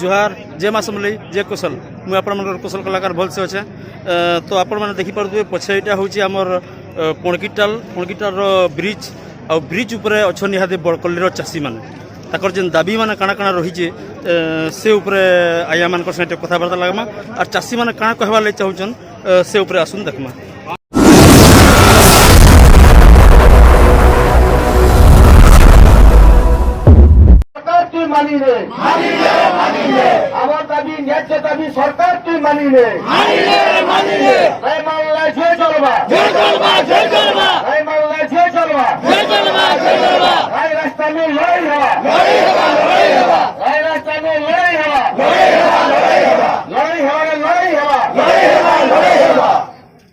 जुहार जय माँ समलेई जय कुशल मुझे आप कुशल कलाकार भलसे अच्छे तो आपण मैंने देखिपे पछे यहाँ हूँ आमर पणकीटाल ब्रिज आ ब्रिज उपर अच्छा निहाती बड़कल्लीर चाषी मैंने ताकर जेन दाबी मैंने काଣା काଣା रही से उपरे आया मान सहित कथबार्ता लगमा और चाषी मैंने काଣା कहवार लगे चाहून से उपरे आसुन देखमा। আমার দাবি ন্যায্য দাবি সরকার তুই মানিলে মানলে যে চলবা মানলে যে চলবা রাস্তা में লড়াই হওয়া রাস্তা में লড়াই হওয়া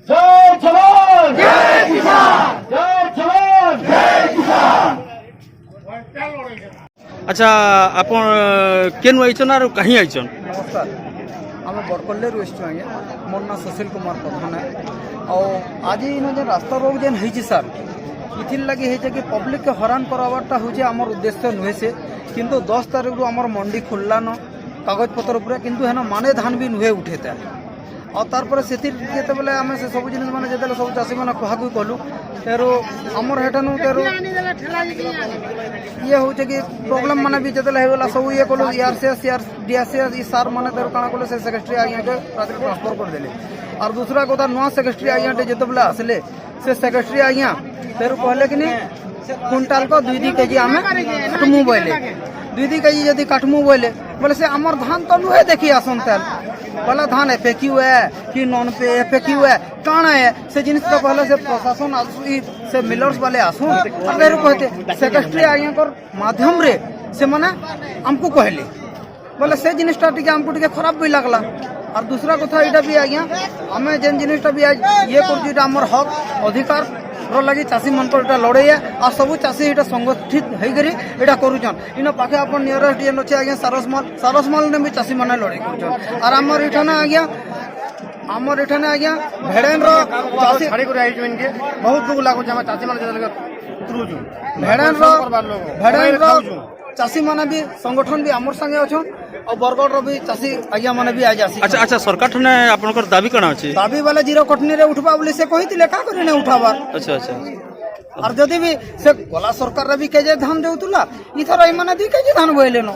জয় জওয়ান জয় কিষান জয় জওয়ান জয় কিষান। अच्छा आप केन आईचन और कहीं आईचन? नमस्कार आम बड़कल्ले आसचु आज्ञा मोर ना सुशील कुमार प्रधान है और आज इन रास्ता रोक जेन है सर इथिर लगे है कि पब्लिक के हैरान करावारटा हूँ आम उद्देश्य नुहे से किंतु 10 तारीख रू आम मंडी खुल्लान कागज पत्र उपर किंतु हेन माने धान भी नुहे उठेता और तारपर से बेले आम से सब जिन मैंने जो सब चाषी मैंने क्या कलु तेरो आमर हेठानु तेरो ये हूँ कि प्रोब्लेम मैंने भी जो सब ये कलु डीआरसीएस सार मैंने तेरो काଣା कले से सेक्रेटरी आज्ञा के ट्रांसफर करदेले और दूसरा कथा नुआ सेक्रेटरी आज्ञा जो बेले आसले से सेक्रेटरी आज्ञा तेरो कहले कि क्विंटाल को 2-2 केजी आम काटमु बोले 2-2 केजी जदि काटमु बोले बोले से आमर धान तो नुहे देखी आसन तेल बोला धान एफएक्यू है कि नॉन पे एफएक्यू है काଣା है से जिनिस तो पहले से प्रशासन से मिलर्स वाले आसुन और कहते सेक्रेटरी आज्ञा कर माध्यम रे से माने हमको कहले बोले से जिनिसटा टिके हमको टिके खराब भी लगला और दूसरा कथा इटा भी आज्ञा आम जेन जिनिसटा भी ये कर हमर हक अधिकार लगी चाषी मन को लड़े और सब चाषी यहाँ संगठित होकर यहाँ करुचन इन पाखे आप नियरेस्ट जेन अच्छे आज्ञा सारसमाल ने भी चाषी मैंने लड़ाई कर और आमर इठाने आज्ञा भेड़ेन बहुत दुख लगुच चाषी भेड़ेन चाषी मैंने भी संगठन भी आमर संगे अच्छा और बरगढ़ भी चाषी आज्ञा मैंने भी आज आसी। अच्छा अच्छा सरकार ठने आपनकर दाबी कना अछि? दाबी वाला जीरो कटनी रे उठबा बोली से कहितिले का करी ने उठाबा। अच्छा अच्छा और जदि भी से गला सरकार रे भी केजे धान देउतुला इथर ए माने दी केजे धान बोइले न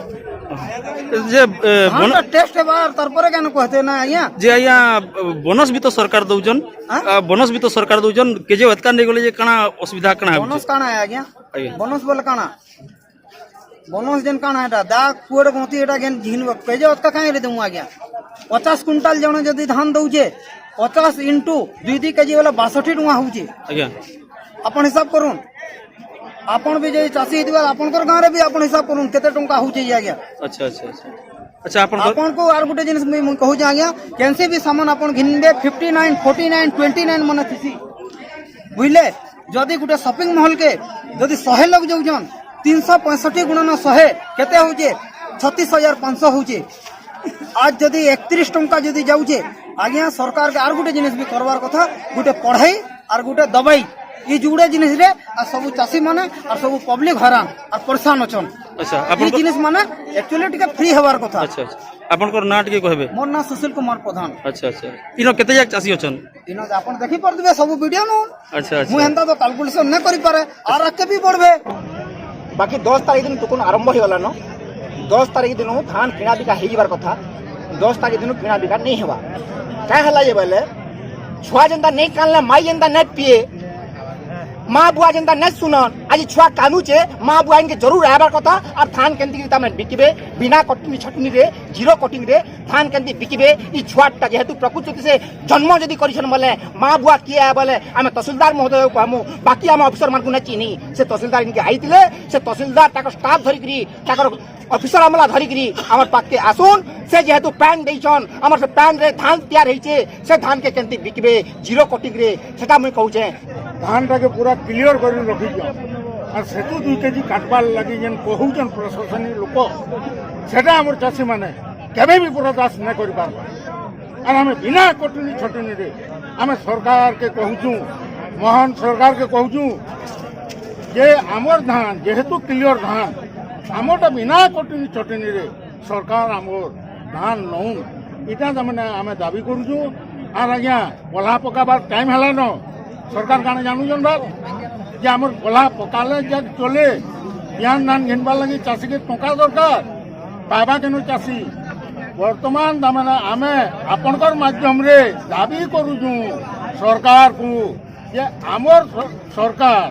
जे बोनस टेस्ट बार तार परे केन कहते ना आज्ञा जे आज्ञा बोनस भी तो सरकार दउजन बोनस भी तो सरकार दउजन केजे वतका नै गेले जे कना असुविधा कना बोनस काना है आज्ञा बोनस बोले काना बोनस जेन काना है दा कुड़ गंती एटा गेन झिन केजे वतका काहे रे देमु आज्ञा 50 क्विंटल जण जदि धान दउजे 50 इंटू 2-2 केजी वाला 62 टका होउचे आज्ञा अपन हिसाब करूँ आपन भी जे चाषी हितबा आपनकर गाँव रे भी आपन हिसाब करूँ केते टका होउचे आज्ञा। अच्छा अच्छा अच्छा आपन को आर गुटे जिनिस मैं कहू जे आज्ञा केनसे भी सामान आपन घिनबे 59 49 29 मन थिसी बुझले जदि गुटे शॉपिंग मॉल के जदि 100 लोग जाउजन 365 गुणन 100 केते होउचे 36,500 होउचे आज जदि 31 टका जदि जाउचे आज्ञा सरकार के आर गुटे जिनिस भी करवार कथा गुटे पढ़ाई और गुटे दवाई ये जुड़े जिनिस रे आ सब चाषी माने और सब पब्लिक हैरान और परेशान अछन। अच्छा ये जिनिस माने एक्चुअली टिके फ्री हेबार कथा। अच्छा अच्छा आपनकर नाट के कहबे? मोर ना सुशील कुमार प्रधान। अच्छा अच्छा इनो केते जाक चाषी अछन? इनो आपन देखि परदिबे सब वीडियो नु। अच्छा अच्छा मु हेंता तो कैलकुलेशन न करि पारे और आके भी बढ़बे बाकी 10 तारीख दिन टुकुन आरंभ हो गला न 10 तारीख दिन धान किना बिका हे जिबार कथा 10 तारीख दिन किना बिका नहीं हेबा काय हला जे बोले छुआ जनता नहीं कानले माई जनता नहीं पिए माँ बुआ जनता नहीं सुनन आज छुआ कानुचे माँ बुआ इनके जरूर आबार कथा और धान केंती तामे बिकिबे बिना कटनी छटनी रे जीरो कटिंग रे धान केंती बिकिबे ई छुआटा जेहेतु प्रकृति से जन्म जदि करिसन बोले माँ बुआ किए बोले आमे तहसीलदार महोदय को हम बाकी आम अफिसर मान को न चिनी से तहसीलदार इनके आइतिले से तहसीलदार ताकर स्टाफ धरिकरी ताकर अफिसर आमला धरिकरी हमर पाके आसुन से जेहेतु पैन देइछन हमर से पैन रे धान तैयार होइछे से धान के केंती बिकिबे जीरो कटिंग रे सेटा मैं कहू छे धान टाके पूरा क्लियर कर रखी और सेतु 2 केजी काटबार लगी जेन कहूचन प्रशासनिक लोक सेटा हमर चाषी माने केबे भी बर्दाश्त न कर पारबा और हमें बिना कटनी छटनी रे हमें सरकार के कहूचू मोहन सरकार के कहूचू जे आमर धान जेहेतु क्लियर धान आमटा बिना कटनी छटनी रे सरकार आमर धान नौन इटा तमाने आमे दाबी करूँ और आज्ञा गला पकाबार टाइम है न सरकार काना जानून बात जे आमर गला पकाले जब चले बिहान धान घिनबार लगी चाषी के टंका दरकार पाइबा केन चाषी बर्तमान तमाने आमे आपनकर माध्यम रे दाबी करूँ सरकार को जे आमर सरकार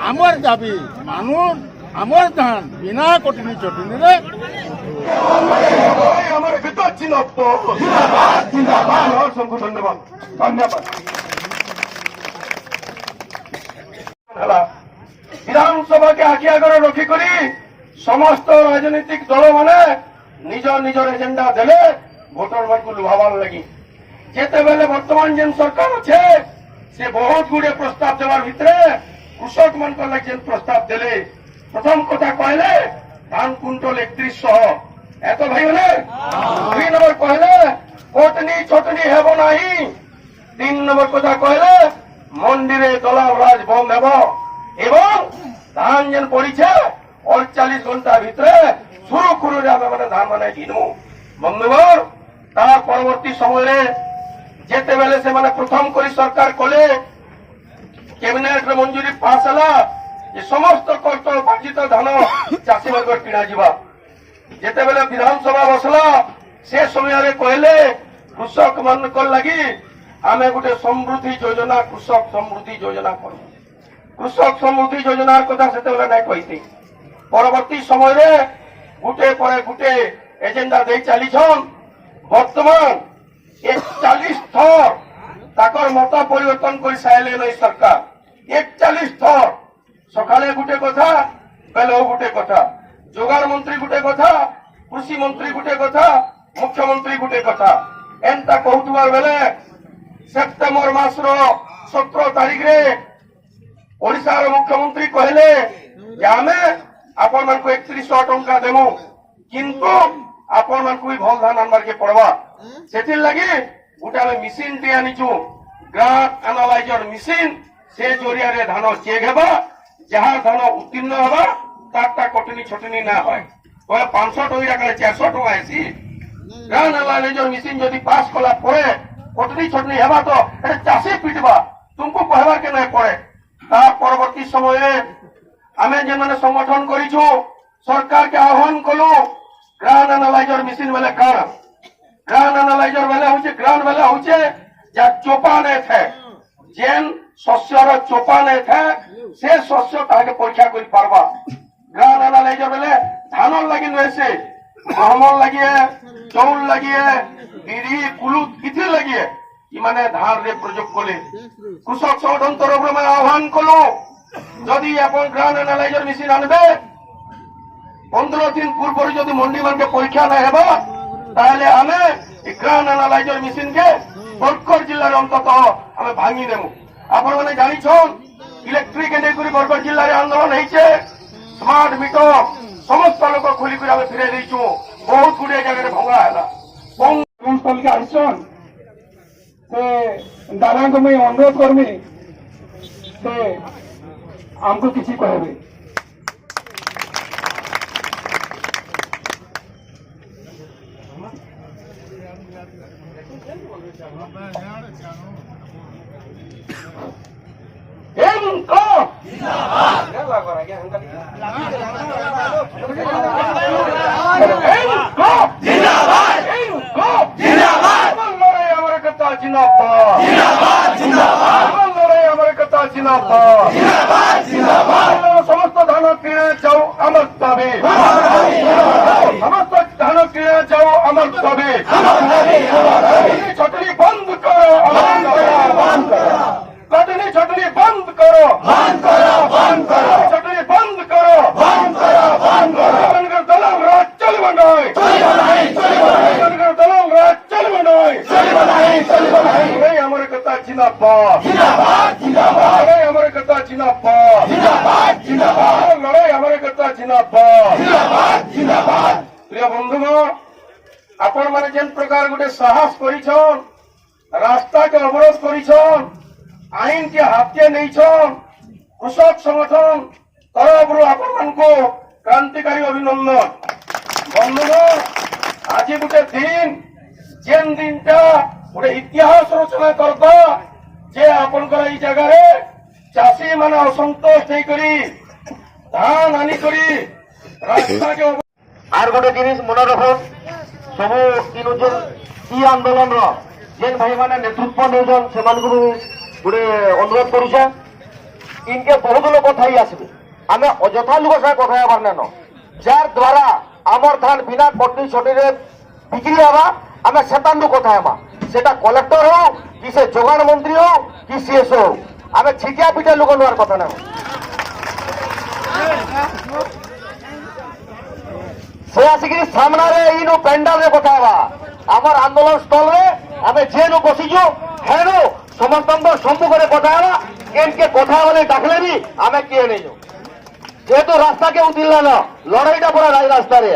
आमर दाबी मानुन आमर धान बिना कटनी चटनी रे আমার ভিতর চিনপ্প জিন্দাবাদ জিন্দাবাদ অসংখ্য ধন্যবাদ ধন্যবাদ বিধানসভাকে আখি আগরে রক্ষি করি সমস্ত রাজনৈতিক দল মানে নিজর নিজর এজেন্ডা দেলে ভোটর মানুষ লুভাবার লাগি যেতেবেলে বর্তমান যেন সরকার আছে সে বহুত গুড়ে প্রস্তাব দেওয়ার ভিতরে কৃষক মানকর লাগি যেন প্রস্তাব দেলে প্রথম কথা কইলে ধান কুইন্টল 3100 এত ভাই হলে 2 নম্বর কইলে কোটনি ছোটনি হেব নাই 3 নম্বর কথা কইলে মন্দিরে দলাল রাজ বন্ধ হেব এবং ধান যেন পড়িছে 48 ঘন্টার ভিতরে শুরু করে যাবে মানে ধান মানে কিনু বন্ধুবর তার পরবর্তী সময়ে যেতেবেলে সে মানে প্রথম করে সরকার কলে ক্যাবিনেট মঞ্জুরি পাস হলা যে সমস্ত কষ্ট উপার্জিত ধান চাষী বর্গর কিনা যা যেতেবেলে বিধানসভা বসলা সে সময় কহিলে কৃষক ମାନଙ୍କ লাগি আমি গোটে সমৃদ্ধি যোজনা কৃষক সমৃদ্ধি যোজনা করব কৃষক সমৃদ্ধি যোজনার কথা সেতেবেলে নাই কইতে পরবর্তী সময়ে গোটে পরে গোটে এজেন্ডা দেই চালিছন বর্তমান 41 থর তাকর মত পরিবর্তন করে সাইলে নই সরকার 41 থর সকালে গোটে কথা বেলেও গোটে কথা যোগাড় মন্ত্রী গোটে কথা কৃষি মন্ত্রী গোটে কথা মুখ্যমন্ত্রী গোটে কথা এন্তা কহুবার বেলে সেপ্টেম্বর মাসর 17 তারিখে ওড়িশার মুখ্যমন্ত্রী কহিলে যে আমি আপন মানকু 3100 টঙ্কা দেবো কিন্তু আপন মানকু ভাল ধান আনবারকে পড়বা সেটির লাগি গোটে আমি মেশিনটি আনিছু গ্রাফ আনালাইজর মেশিন সে জরিয়ারে ধান চেক হেবা যাহার ধান উত্তীর্ণ হবা তারটা কটনি ছটনি না হয় তবে 500 টাকা কালে 400 টাকা আসি গ্রান আনালাইজর মেশিন যদি পাস কলা পরে কটনি ছটনি হেবা তো এটা চাষে পিটবা তুমকু কহবার কে নাই পড়ে তার পরবর্তী সময়ে আমি যে মানে সংগঠন করিছু সরকারকে আহ্বান কলু গ্রান আনালাইজর মেশিন বেলে কার গ্রান আনালাইজর বেলে হচ্ছে গ্রান বেলে হচ্ছে যা চোপানে থে যেন শস্যর চোপানে থে সে শস্য তাকে পরীক্ষা করে পারবা গ্রান আনালাইজর বেলে ধানর লাগি রয়েছে গহমর লাগিয়ে চৌল লাগিয়ে বিড়ি কুলুত কিছু লাগিয়ে মানে ধান রে প্রযোগ করলে কৃষক সংগঠন তরফে আমি আহ্বান কলু যদি এখন গ্রান আনালাইজর মেশিন আনবে 15 দিন পূর্বরে যদি মন্ডি মানকে পরীক্ষা না হেবা তাহলে আমি গ্রান আনালাইজর মেশিন কে বরগড় জেলার অন্তত আমি ভাঙি দেবো আপনার মানে জানিছন ইলেকট্রিক এনে বরগড় জেলার আন্দোলন হয়েছে স্মার্ট মিটার সমস্ত লোক খুলি করে আমি ফিরে দিয়েছু বহুত গুড়িয়ে জায়গায় ভঙ্গা হেলা স্থলকে আসছন সে দাদাকে মুই অনুরোধ করবি সে আমকু কিছু কহবে সমস্ত ধান কিনে যাও আমার দাবি সমস্ত ধান কিনে যাও আমার দাবি ছটনি বন্ধ করো কটনি ছটনি বন্ধ করো ছটনি বন্ধ করো দলাল রাজ চলবে নয় দলাল রাজ চলবে নয় আমার কথা জিন্দাবাদ আমার কথা জিন্দাবাদ লড়াই আমার কথা জিন্দাবাদ প্রিয় বন্ধুগণ আপন মানে যেন প্রকার গোটে সাহস করিছন রাস্তাকে অবরোধ করিছন আইনকে হাতকে নেইছন কৃষক সংগঠন তরফরু আপন মানকু ক্রান্তিকারী অভিনন্দন বন্ধুগণ আজি গোটে দিন যেন দিনটা গোটে ইতিহাস রচনা করবা যে আপনার এই জায়গায় চাষী মানে অসন্তোষ হয়েকরি ধান আনিকরি রাস্তাকে আর গোটে জিনিস মনে রাখুন সবু ইনু যেন ই আন্দোলনর যেন ভাই মানে নেতৃত্ব নেউছন সেমানকু গোটে অনুরোধ করুছে ইনকে বহুত লোক থাই আসবে আমি অযথা লোক সাথে কথা হবার নেন যার দ্বারা আমার ধান বিনা কটি ছটিরে বিক্রি হবা আমি সেতানু কথা হবা সেটা কলেক্টর হোক কি সে যোগান মন্ত্রী হোক কি সিএসও হোক আমি ছিটিয়া পিঠা লোক নেওয়ার কথা নেব সে আসিকি সামনারে ইনু প্যান্ডালে কথা হবা আমার আন্দোলন স্থলে আমি যেনু বসিছু হেনু সমস্ত সম্মুখে কথা হবা কেনকে কথা বলে ডাকলে বি আমি কিয়ে নেই যেহেতু রাস্তা কেউ দিল না লড়াইটা পুরা রাস্তারে